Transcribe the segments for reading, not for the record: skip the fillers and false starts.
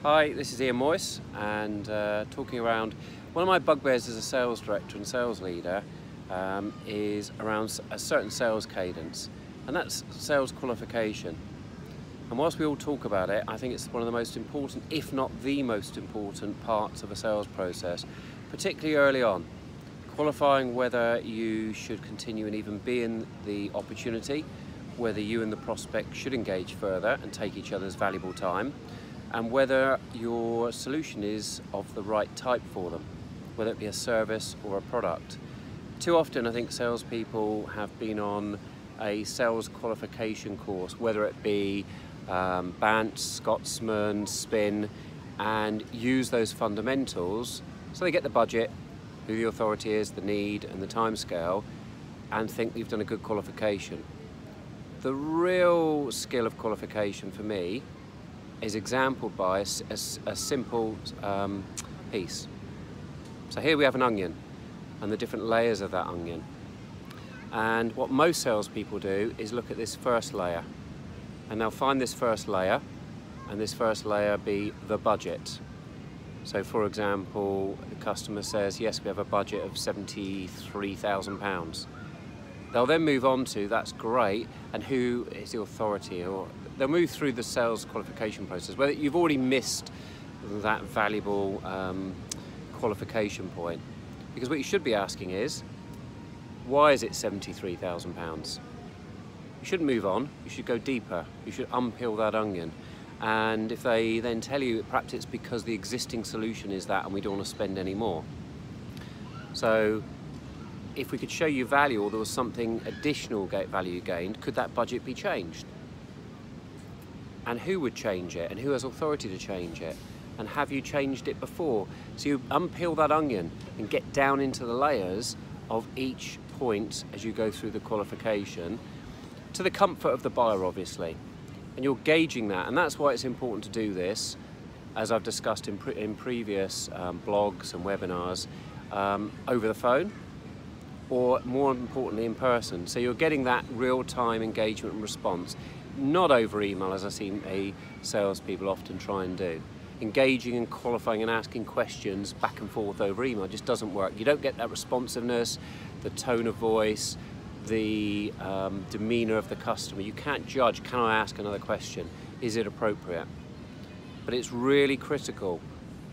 Hi, this is Moyse, and talking around one of my bugbears as a sales director and sales leader is around a certain sales cadence, and that's sales qualification. And whilst we all talk about it, I think it's one of the most important, if not the most important, parts of a sales process, particularly early on. Qualifying whether you should continue and even be in the opportunity, whether you and the prospect should engage further and take each other's valuable time, and whether your solution is of the right type for them, whether it be a service or a product. Too often I think salespeople have been on a sales qualification course, whether it be BANT, Scotsman, Spin, and use those fundamentals so they get the budget, who the authority is, the need and the time scale, and think we've done a good qualification. The real skill of qualification for me is exampled by a simple piece. So here we have an onion and the different layers of that onion. And what most salespeople do is look at this first layer, and they'll find this first layer, and this first layer be the budget. So for example, the customer says, yes, we have a budget of £73,000. They'll then move on to, that's great, and who is the authority? Or they'll move through the sales qualification process, where you've already missed that valuable qualification point. Because what you should be asking is, why is it £73,000? You shouldn't move on, you should go deeper. You should unpeel that onion. And if they then tell you, perhaps it's because the existing solution is that and we don't want to spend any more. So if we could show you value, or there was something additional value gained, could that budget be changed? And who would change it? And who has authority to change it? And have you changed it before? So you unpeel that onion and get down into the layers of each point as you go through the qualification, to the comfort of the buyer, obviously. And you're gauging that, and that's why it's important to do this, as I've discussed in previous blogs and webinars, over the phone, or more importantly in person. So you're getting that real-time engagement and response, not over email, as I've seen salespeople often try and do. Engaging and qualifying and asking questions back and forth over email just doesn't work. You don't get that responsiveness, the tone of voice, the demeanor of the customer. You can't judge, can I ask another question? Is it appropriate? But it's really critical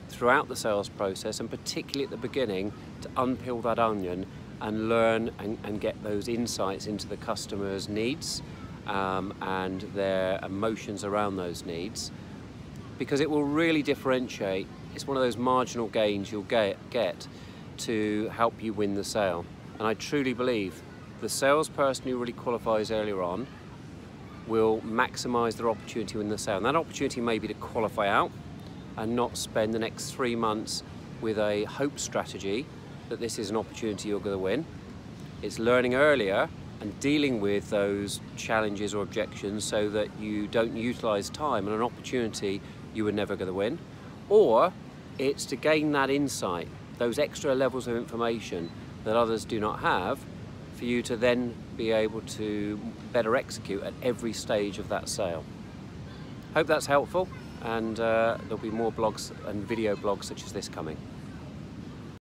throughout the sales process, and particularly at the beginning, to unpeel that onion and learn and get those insights into the customer's needs and their emotions around those needs, because it will really differentiate. It's one of those marginal gains you'll get to help you win the sale. And I truly believe the salesperson who really qualifies earlier on will maximize their opportunity to win the sale. And that opportunity may be to qualify out and not spend the next 3 months with a hope strategy that this is an opportunity you're going to win. It's learning earlier and dealing with those challenges or objections so that you don't utilize time and an opportunity you were never going to win. Or it's to gain that insight, those extra levels of information that others do not have, for you to then be able to better execute at every stage of that sale. Hope that's helpful, and there'll be more blogs and video blogs such as this coming.